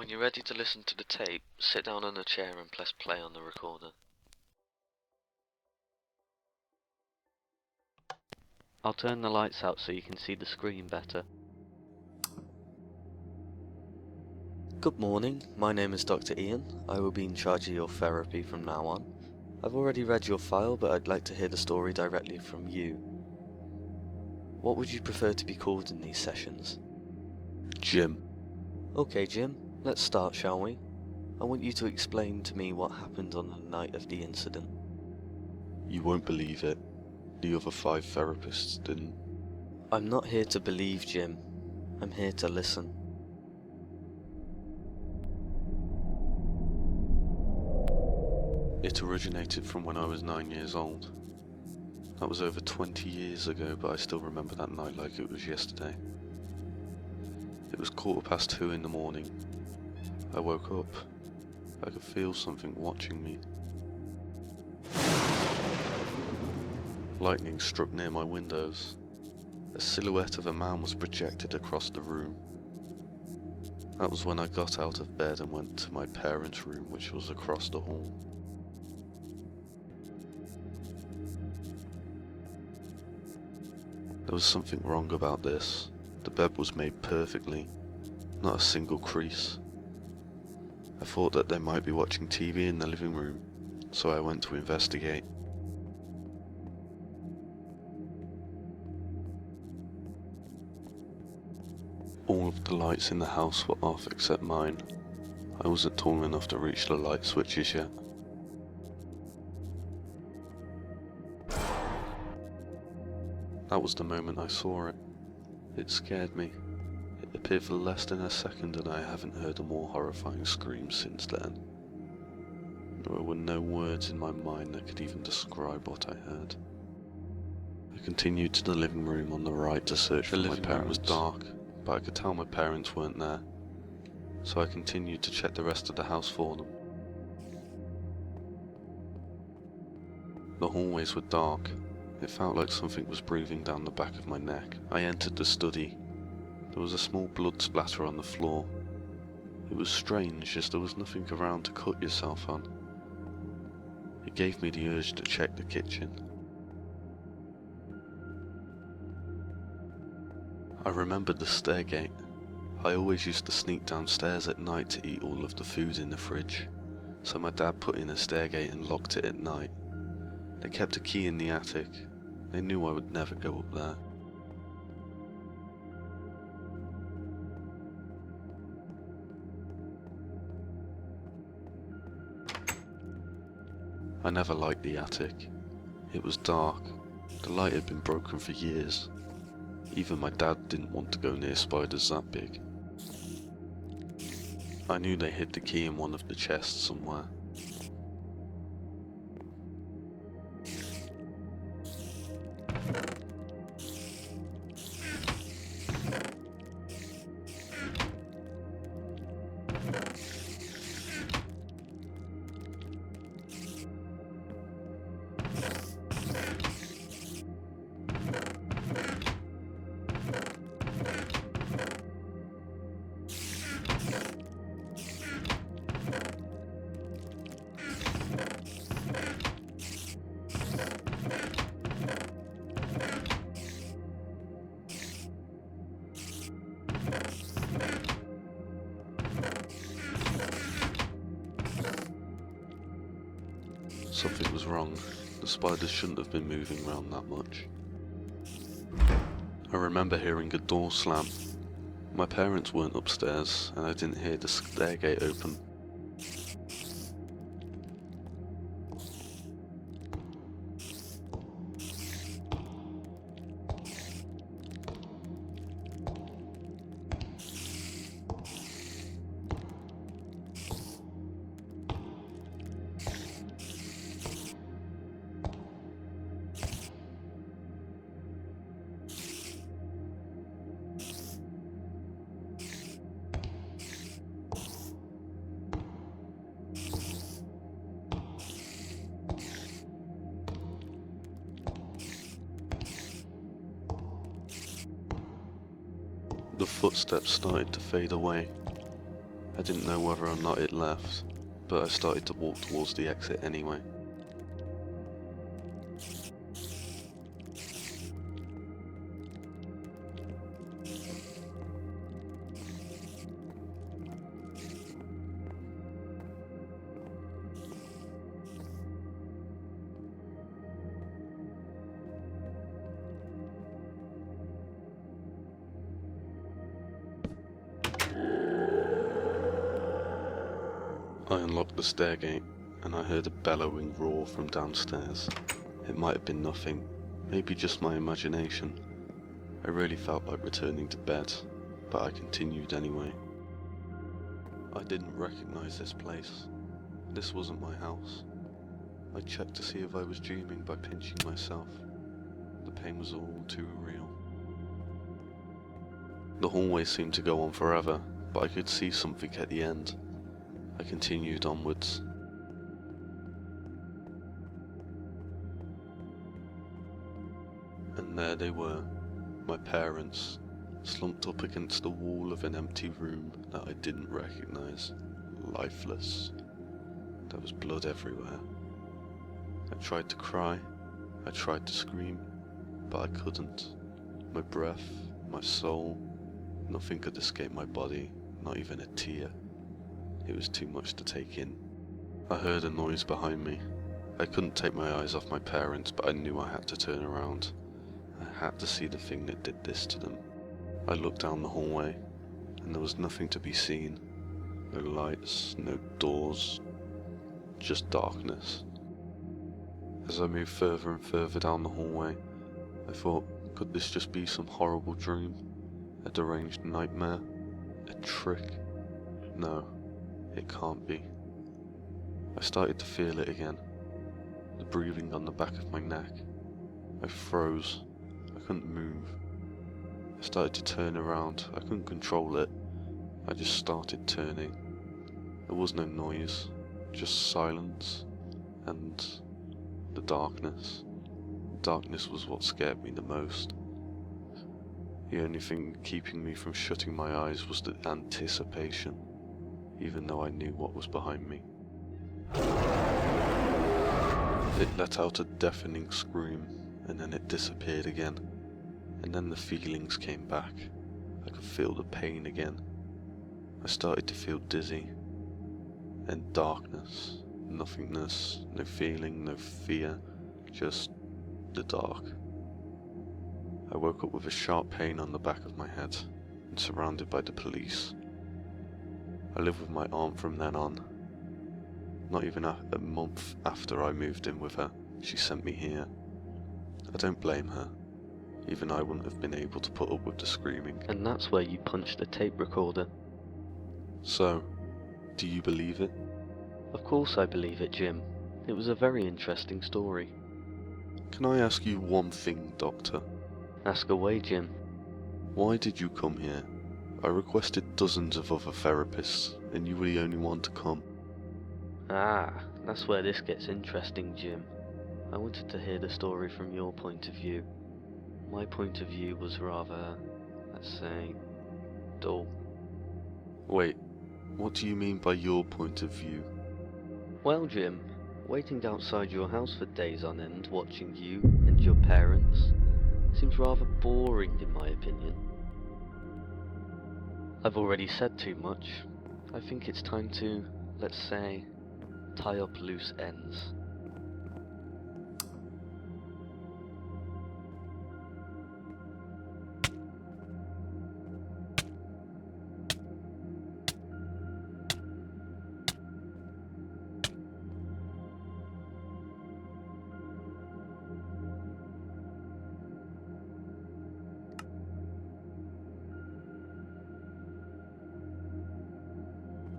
When you're ready to listen to the tape, sit down on a chair and press play on the recorder. I'll turn the lights out so you can see the screen better. Good morning, my name is Dr. Ian. I will be in charge of your therapy from now on. I've already read your file, but I'd like to hear the story directly from you. What would you prefer to be called in these sessions? Jim. Okay, Jim, let's start, shall we? I want you to explain to me what happened on the night of the incident. You won't believe it. The other 5 therapists didn't. I'm not here to believe, Jim. I'm here to listen. It originated from when I was 9 years old. That was over 20 years ago, but I still remember that night like it was yesterday. It was 2:15 in the morning. I woke up. I could feel something watching me. Lightning struck near my windows. A silhouette of a man was projected across the room. That was when I got out of bed and went to my parents' room, which was across the hall. There was something wrong about this. The bed was made perfectly, not a single crease. I thought that they might be watching TV in the living room, so I went to investigate. All of the lights in the house were off except mine. I wasn't tall enough to reach the light switches yet. That was the moment I saw it. It scared me. It appeared for less than a second and I haven't heard a more horrifying scream since then. There were no words in my mind that could even describe what I heard. I continued to the living room on the right to search for my parents. The living room was dark, but I could tell my parents weren't there, so I continued to check the rest of the house for them. The hallways were dark. It felt like something was breathing down the back of my neck. I entered the study. There was a small blood splatter on the floor. It was strange, as there was nothing around to cut yourself on. It gave me the urge to check the kitchen. I remembered the stairgate. I always used to sneak downstairs at night to eat all of the food in the fridge, so my dad put in a stairgate and locked it at night. They kept a key in the attic. They knew I would never go up there. I never liked the attic. It was dark. The light had been broken for years. Even my dad didn't want to go near spiders that big. I knew they hid the key in one of the chests somewhere. Something was wrong. The spiders shouldn't have been moving around that much. I remember hearing a door slam. My parents weren't upstairs, and I didn't hear the stairgate open. The footsteps started to fade away. I didn't know whether or not it left, but I started to walk towards the exit anyway. I unlocked the stair gate, and I heard a bellowing roar from downstairs. It might have been nothing, maybe just my imagination. I really felt like returning to bed, but I continued anyway. I didn't recognize this place. This wasn't my house. I checked to see if I was dreaming by pinching myself. The pain was all too real. The hallway seemed to go on forever, but I could see something at the end. I continued onwards. And there they were, my parents, slumped up against the wall of an empty room that I didn't recognize, lifeless. There was blood everywhere. I tried to cry, I tried to scream, but I couldn't. My breath, my soul, nothing could escape my body, not even a tear. It was too much to take in. I heard a noise behind me. I couldn't take my eyes off my parents, but I knew I had to turn around. I had to see the thing that did this to them. I looked down the hallway, and there was nothing to be seen. No lights, no doors, just darkness. As I moved further and further down the hallway, I thought, could this just be some horrible dream? A deranged nightmare? A trick? No. It can't be. I started to feel it again, the breathing on the back of my neck. I froze. I couldn't move. I started to turn around. I couldn't control it. I just started turning. There was no noise, just silence and the darkness. Darkness was what scared me the most. The only thing keeping me from shutting my eyes was the anticipation, even though I knew what was behind me. It let out a deafening scream, and then it disappeared again. And then the feelings came back. I could feel the pain again. I started to feel dizzy. And darkness, nothingness, no feeling, no fear, just the dark. I woke up with a sharp pain on the back of my head, and surrounded by the police. I lived with my aunt from then on. Not even a month after I moved in with her, she sent me here. I don't blame her. Even I wouldn't have been able to put up with the screaming. And that's where you punched the tape recorder. So, do you believe it? Of course I believe it, Jim. It was a very interesting story. Can I ask you one thing, Doctor? Ask away, Jim. Why did you come here? I requested dozens of other therapists, and you were the only one to come. Ah, that's where this gets interesting, Jim. I wanted to hear the story from your point of view. My point of view was rather, let's say, dull. Wait, what do you mean by your point of view? Well, Jim, waiting outside your house for days on end watching you and your parents seems rather boring in my opinion. I've already said too much. I think it's time to, let's say, tie up loose ends.